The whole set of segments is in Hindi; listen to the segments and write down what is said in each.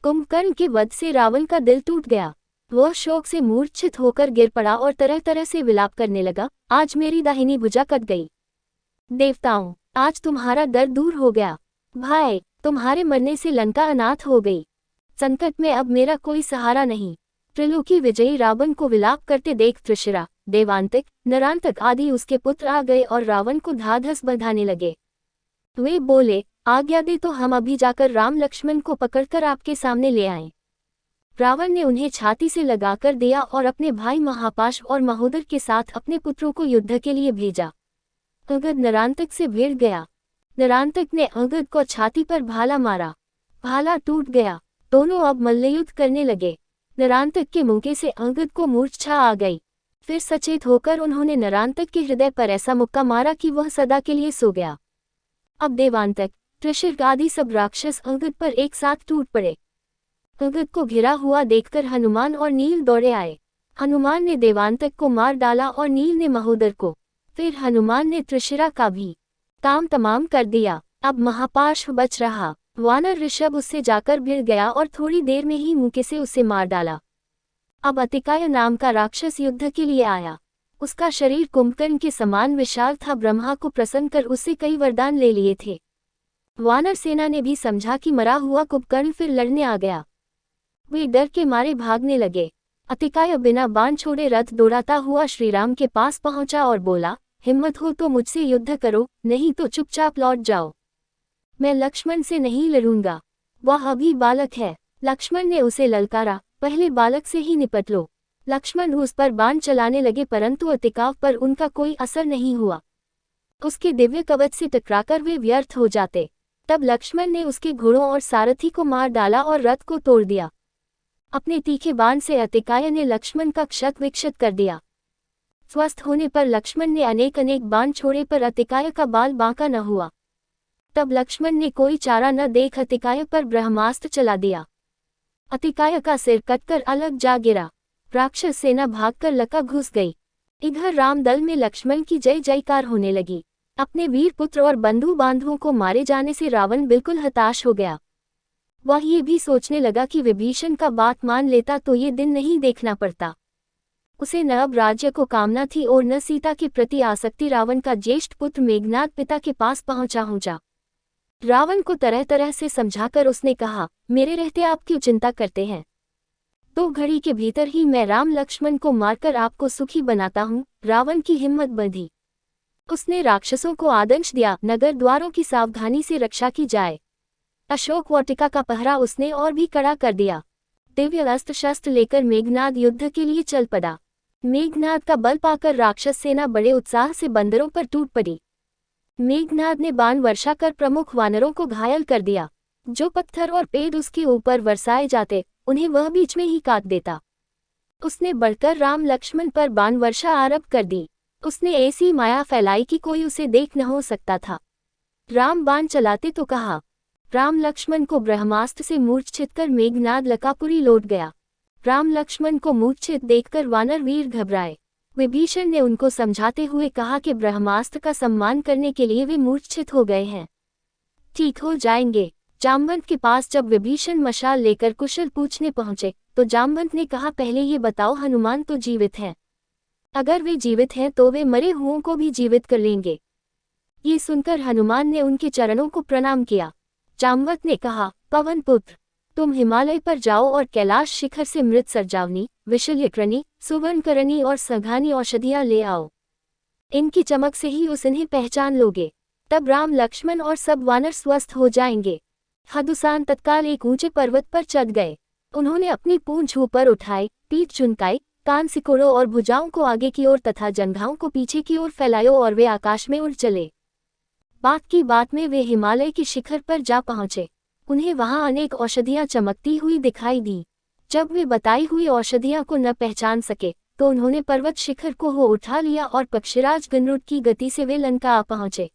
कुंभकर्ण के वध से रावण का दिल टूट गया। वह शोक से मूर्छित होकर गिर पड़ा और तरह तरह से विलाप करने लगा। आज मेरी दाहिनी भुजा कट गई। देवताओं, आज तुम्हारा दर्द दूर हो गया। भाई, तुम्हारे मरने से लंका अनाथ हो गई। संकट में अब मेरा कोई सहारा नहीं। त्रिलोकी विजयी रावण को विलाप करते देख त्रिशिरा, देवांतक, नरांतक आदि उसके पुत्र आ गए और रावण को ढाढ़स बंधाने लगे। वे बोले, आज्ञा दे तो हम अभी जाकर राम लक्ष्मण को पकड़कर आपके सामने ले आएं। रावण ने उन्हें छाती से लगाकर दिया और अपने भाई महापाश और महोदर के साथ अपने पुत्रों को युद्ध के लिए भेजा। अंगद नरांतक से भिड़ गया। नरांतक ने अंगद को छाती पर भाला मारा। भाला टूट गया। दोनों अब मल्लयुद्ध करने लगे। नरांतक के मुक्के से अंगद को मूर्छा आ गई। फिर सचेत होकर उन्होंने नरांतक के हृदय पर ऐसा मुक्का मारा कि वह सदा के लिए सो गया। अब देवांतक, त्रिशिर आदि सब राक्षस अंगद पर एक साथ टूट पड़े। अंगद को घिरा हुआ देखकर हनुमान और नील दौड़े आए। हनुमान ने देवांतक को मार डाला और नील ने महोदर को। फिर हनुमान ने त्रिशिरा का भी काम तमाम कर दिया। अब महापाश बच रहा। वानर ऋषभ उससे जाकर भिड़ गया और थोड़ी देर में ही मुक्के से उसे मार डाला। अब अतिकाय नाम का राक्षस युद्ध के लिए आया। उसका शरीर कुंभकर्ण के समान विशाल था। ब्रह्मा को प्रसन्न कर उससे कई वरदान ले लिए थे। वानर सेना ने भी समझा कि मरा हुआ कुंभकर्ण फिर लड़ने आ गया। वे डर के मारे भागने लगे। अतिकाय बिना बाण छोड़े रथ दौड़ाता हुआ श्रीराम के पास पहुंचा और बोला, हिम्मत हो तो मुझसे युद्ध करो, नहीं तो चुपचाप लौट जाओ। मैं लक्ष्मण से नहीं लड़ूंगा, वह अभी बालक है। लक्ष्मण ने उसे ललकारा, पहले बालक से ही निपट लो। लक्ष्मण उस पर बाण चलाने लगे परंतु अतिकाय पर उनका कोई असर नहीं हुआ। उसके दिव्य कवच से टकराकर वे व्यर्थ हो जाते। तब लक्ष्मण ने उसके घोड़ों और सारथी को मार डाला और रथ को तोड़ दिया। अपने तीखे बाण से अतिकाय ने लक्ष्मण का क्षत विक्षत कर दिया। स्वस्थ होने पर लक्ष्मण ने अनेक अनेक बाण छोड़े पर अतिकाय का बाल बांका न हुआ। तब लक्ष्मण ने कोई चारा न देख अतिकाय पर ब्रह्मास्त्र चला दिया। अतिकाय का सिर कटकर अलग जा गिरा। राक्षस सेना भागकर लंका घुस गई। इधर रामदल में लक्ष्मण की जय जयकार होने लगी। अपने वीर पुत्र और बंधु बांधवों को मारे जाने से रावण बिल्कुल हताश हो गया। वह ये भी सोचने लगा कि विभीषण का बात मान लेता तो ये दिन नहीं देखना पड़ता। उसे न अब राज्य को कामना थी और न सीता के प्रति आसक्ति। रावण का ज्येष्ठ पुत्र मेघनाद पिता के पास पहुंचा। रावण को तरह तरह से समझाकर उसने कहा, मेरे रहते आप क्यों चिंता करते हैं? 2 घड़ी के भीतर ही मैं राम लक्ष्मण को मारकर आपको सुखी बनाता हूँ। रावण की हिम्मत बढ़ी। उसने राक्षसों को आदेश दिया, नगर द्वारों की सावधानी से रक्षा की जाए। अशोक वाटिका का पहरा उसने और भी कड़ा कर दिया। दिव्य अस्त्र शस्त्र लेकर मेघनाद युद्ध के लिए चल पड़ा। मेघनाद का बल पाकर राक्षस सेना बड़े उत्साह से बंदरों पर टूट पड़ी। मेघनाद ने बाण वर्षा कर प्रमुख वानरों को घायल कर दिया। जो पत्थर और पेड़ उसके ऊपर बरसाए जाते, उन्हें वह बीच में ही काट देता। उसने बढ़कर राम लक्ष्मण पर बाण वर्षा आरंभ कर दी। उसने ऐसी माया फैलाई कि कोई उसे देख न हो सकता था। राम बाण चलाते तो कहा। राम लक्ष्मण को ब्रह्मास्त्र से मूर्छित कर मेघनाद लंकापुरी लौट गया। राम लक्ष्मण को मूर्छित देखकर वानर वीर घबराए। विभीषण ने उनको समझाते हुए कहा कि ब्रह्मास्त्र का सम्मान करने के लिए वे मूर्छित हो गए हैं, ठीक हो जाएंगे। जामवंत के पास जब विभीषण मशाल लेकर कुशल पूछने पहुंचे तो जामवंत ने कहा, पहले ये बताओ, हनुमान तो जीवित हैं। अगर वे जीवित हैं तो वे मरे हुओं को भी जीवित कर लेंगे। ये सुनकर हनुमान ने उनके चरणों को प्रणाम किया। जामवंत ने कहा, पवन पुत्र, तुम हिमालय पर जाओ और कैलाश शिखर से मृत सरजावनी, विशल्यकर्णी, सुवर्णकर्णी और सघानी औषधियां ले आओ। इनकी चमक से ही उस इन्हें पहचान लोगे। तब राम लक्ष्मण और सब वानर स्वस्थ हो जाएंगे। हदुसान तत्काल एक ऊंचे पर्वत पर चढ़ गए। उन्होंने अपनी पूंछ ऊपर उठाई, पीठ झुनकाई, कान सिकोड़ो और भुजाओं को आगे की ओर तथा जंघाओं को पीछे की ओर फैलायो और वे आकाश में उड़ चले। बात की बात में वे हिमालय के शिखर पर जा पहुंचे। उन्हें वहां अनेक औषधियां चमकती हुई दिखाई दी। जब वे बताई हुई औषधियां को न पहचान सके तो उन्होंने पर्वत शिखर को हो उठा लिया और पक्षीराज गरुड़ की गति से वे लंका आ पहुंचे।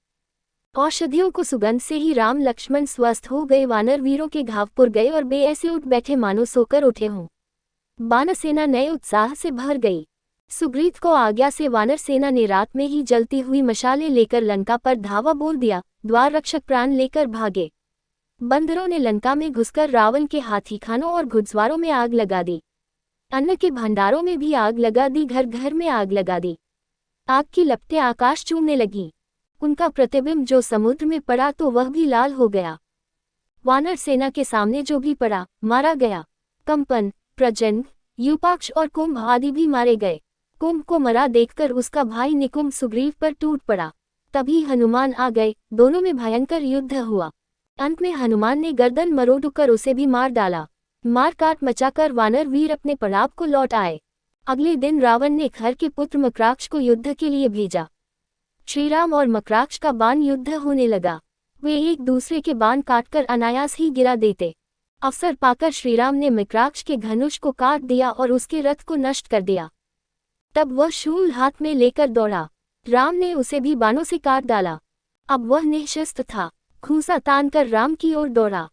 औषधियों को सुगंध से ही राम लक्ष्मण स्वस्थ हो गए। वानर वीरों के घाव पुर गए और वे ऐसे उठ बैठे मानो सोकर उठे हों। वानर सेना नए उत्साह से भर गई। सुग्रीव को आज्ञा से वानर सेना ने रात में ही जलती हुई मशालें लेकर लंका पर धावा बोल दिया। द्वार रक्षक प्राण लेकर भागे। बंदरों ने लंका में घुसकर रावण के हाथीखानों और घुड़सवारों में आग लगा दी। अन्न के भंडारों में भी आग लगा दी, घर घर में आग लगा दी। आग की लपटें आकाश चूमने लगी। उनका प्रतिबिंब जो समुद्र में पड़ा तो वह भी लाल हो गया। वानर सेना के सामने जो भी पड़ा मारा गया। कंपन, प्रजंग, यूपाक्ष और कुंभ आदि भी मारे गए। कुंभ को मरा देखकर उसका भाई निकुंभ सुग्रीव पर टूट पड़ा। तभी हनुमान आ गए, दोनों में भयंकर युद्ध हुआ। अंत में हनुमान ने गर्दन मरोड़कर उसे भी मार डाला। मार काट मचाकर वानर वीर अपने पड़ाव को लौट आए। अगले दिन रावण ने खर के पुत्र मकराक्ष को युद्ध के लिए भेजा। श्रीराम और मकराक्ष का बाण युद्ध होने लगा। वे एक दूसरे के बाण काटकर अनायास ही गिरा देते। अवसर पाकर श्रीराम ने मकराक्ष के धनुष को काट दिया और उसके रथ को नष्ट कर दिया। तब वह शूल हाथ में लेकर दौड़ा। राम ने उसे भी बाणों से काट डाला। अब वह निःशस्त्र था, खूंसा तानकर राम की ओर दौड़ा।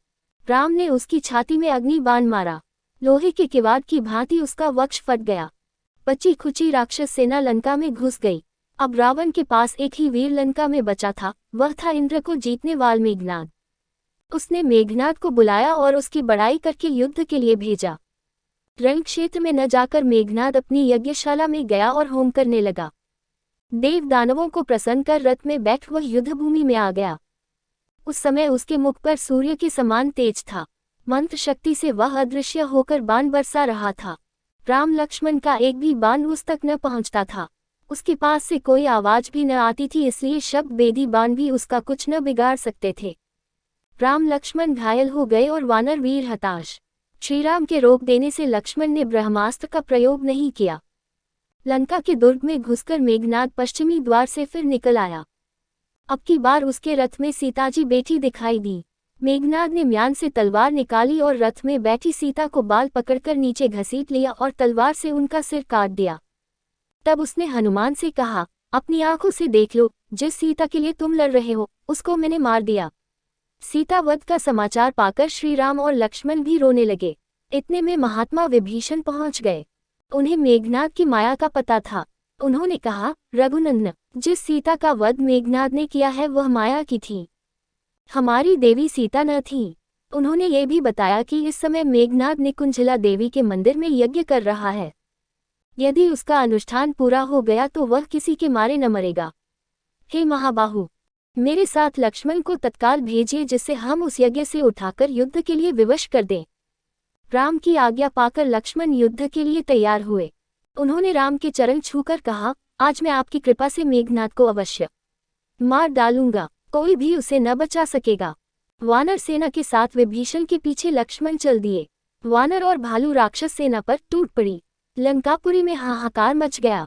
राम ने उसकी छाती में अग्नि बाण मारा। लोहे के किवाड़ की भांति उसका वक्ष फट गया। बची खुची राक्षस सेना लंका में घुस गई। अब रावण के पास एक ही वीर लंका में बचा था, वह था इंद्र को जीतने वाला मेघनाद। उसने मेघनाद को बुलाया और उसकी बड़ाई करके युद्ध के लिए भेजा। रण क्षेत्र में न जाकर मेघनाद अपनी यज्ञशाला में गया और होम करने लगा। देव दानवों को प्रसन्न कर रथ में बैठ वह युद्धभूमि में आ गया। उस समय उसके मुख पर सूर्य के समान तेज था। मंत्र शक्ति से वह अदृश्य होकर बाण बरसा रहा था। राम लक्ष्मण का एक भी बाण उस तक न पहुंचता था। उसके पास से कोई आवाज भी न आती थी, इसलिए शब्द बेदी बाण भी उसका कुछ न बिगाड़ सकते थे। राम लक्ष्मण घायल हो गए और वानर वीर हताश। श्रीराम के रोक देने से लक्ष्मण ने ब्रह्मास्त्र का प्रयोग नहीं किया। लंका के दुर्ग में घुसकर मेघनाद पश्चिमी द्वार से फिर निकल आया। अब की बार उसके रथ में सीताजी बैठी दिखाई दी। मेघनाद ने म्यान से तलवार निकाली और रथ में बैठी सीता को बाल पकड़कर नीचे घसीट लिया और तलवार से उनका सिर काट दिया। तब उसने हनुमान से कहा, अपनी आंखों से देख लो, जिस सीता के लिए तुम लड़ रहे हो उसको मैंने मार दिया। सीता वध का समाचार पाकर श्रीराम और लक्ष्मण भी रोने लगे। इतने में महात्मा विभीषण पहुंच गए। उन्हें मेघनाद की माया का पता था। उन्होंने कहा, रघुनंदन, जिस सीता का वध मेघनाद ने किया है वह माया की थी, हमारी देवी सीता न थी। उन्होंने ये भी बताया कि इस समय मेघनाद निकुंजला देवी के मंदिर में यज्ञ कर रहा है। यदि उसका अनुष्ठान पूरा हो गया तो वह किसी के मारे न मरेगा। हे महाबाहु, मेरे साथ लक्ष्मण को तत्काल भेजिए, जिससे हम उस यज्ञ से उठाकर युद्ध के लिए विवश कर दें। राम की आज्ञा पाकर लक्ष्मण युद्ध के लिए तैयार हुए। उन्होंने राम के चरण छूकर कहा, आज मैं आपकी कृपा से मेघनाद को अवश्य मार डालूंगा, कोई भी उसे न बचा सकेगा। वानर सेना के साथ विभीषण के पीछे लक्ष्मण चल दिए। वानर और भालू राक्षस सेना पर टूट पड़ी। लंकापुरी में हाहाकार मच गया।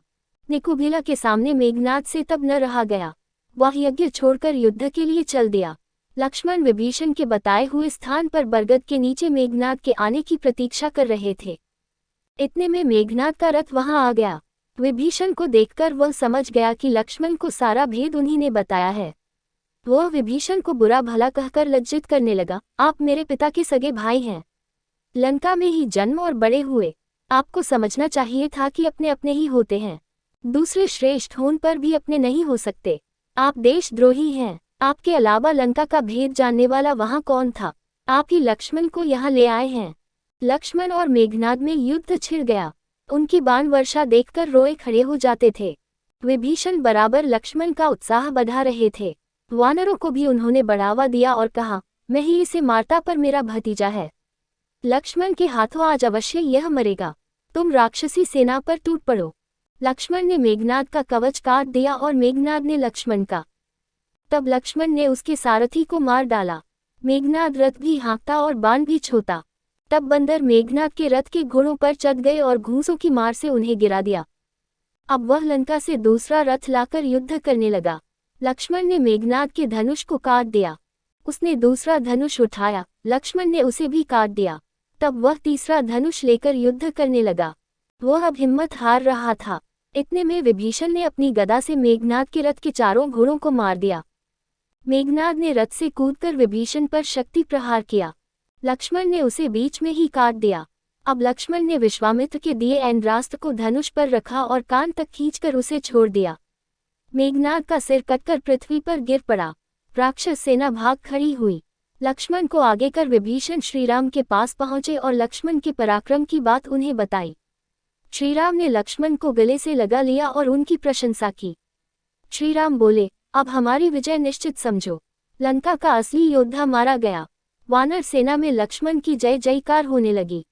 निकुंभिला के सामने मेघनाद से तब न रहा गया। वह यज्ञ छोड़कर युद्ध के लिए चल दिया। लक्ष्मण विभीषण के बताए हुए स्थान पर बरगद के नीचे मेघनाद के आने की प्रतीक्षा कर रहे थे। इतने में मेघनाद का रथ वहां आ गया। विभीषण को देखकर वह समझ गया कि लक्ष्मण को सारा भेद उन्हीं ने बताया है। वह विभीषण को बुरा भला कहकर लज्जित करने लगा, आप मेरे पिता के सगे भाई हैं, लंका में ही जन्म और बड़े हुए, आपको समझना चाहिए था कि अपने अपने ही होते हैं, दूसरे श्रेष्ठ होने पर भी अपने नहीं हो सकते। आप देशद्रोही हैं। आपके अलावा लंका का भेद जानने वाला वहां कौन था? आप ही लक्ष्मण को यहाँ ले आए हैं। लक्ष्मण और मेघनाद में युद्ध छिड़ गया। उनकी बाण वर्षा देखकर रोए खड़े हो जाते थे। विभीषण बराबर लक्ष्मण का उत्साह बढ़ा रहे थे। वानरों को भी उन्होंने बढ़ावा दिया और कहा, मैं ही इसे मारता पर मेरा भतीजा है, लक्ष्मण के हाथों आज अवश्य यह मरेगा। तुम राक्षसी सेना पर टूट पड़ो। लक्ष्मण ने मेघनाद का कवच काट दिया और मेघनाद ने लक्ष्मण का। तब लक्ष्मण ने उसके सारथी को मार डाला। मेघनाद रथ भी हाँकता और बाण भी छोता। तब बंदर मेघनाद के रथ के घोड़ों पर चढ़ गए और घूंसों की मार से उन्हें गिरा दिया। अब वह लंका से दूसरा रथ लाकर युद्ध करने लगा। लक्ष्मण ने मेघनाद के धनुष को काट दिया। उसने दूसरा धनुष उठाया, लक्ष्मण ने उसे भी काट दिया। तब वह तीसरा धनुष लेकर युद्ध करने लगा। वह अब हिम्मत हार रहा था। इतने में विभीषण ने अपनी गदा से मेघनाद के रथ के चारों घोड़ों को मार दिया। मेघनाद ने रथ से कूदकर विभीषण पर शक्ति प्रहार किया। लक्ष्मण ने उसे बीच में ही काट दिया। अब लक्ष्मण ने विश्वामित्र के दिए इंद्रास्त्र को धनुष पर रखा और कान तक खींचकर उसे छोड़ दिया। मेघनाद का सिर कटकर पृथ्वी पर गिर पड़ा। राक्षस सेना भाग खड़ी हुई। लक्ष्मण को आगे कर विभीषण श्रीराम के पास पहुंचे और लक्ष्मण के पराक्रम की बात उन्हें बताई। श्रीराम ने लक्ष्मण को गले से लगा लिया और उनकी प्रशंसा की। श्रीराम बोले, अब हमारी विजय निश्चित समझो। लंका का असली योद्धा मारा गया। वानर सेना में लक्ष्मण की जय जयकार होने लगी।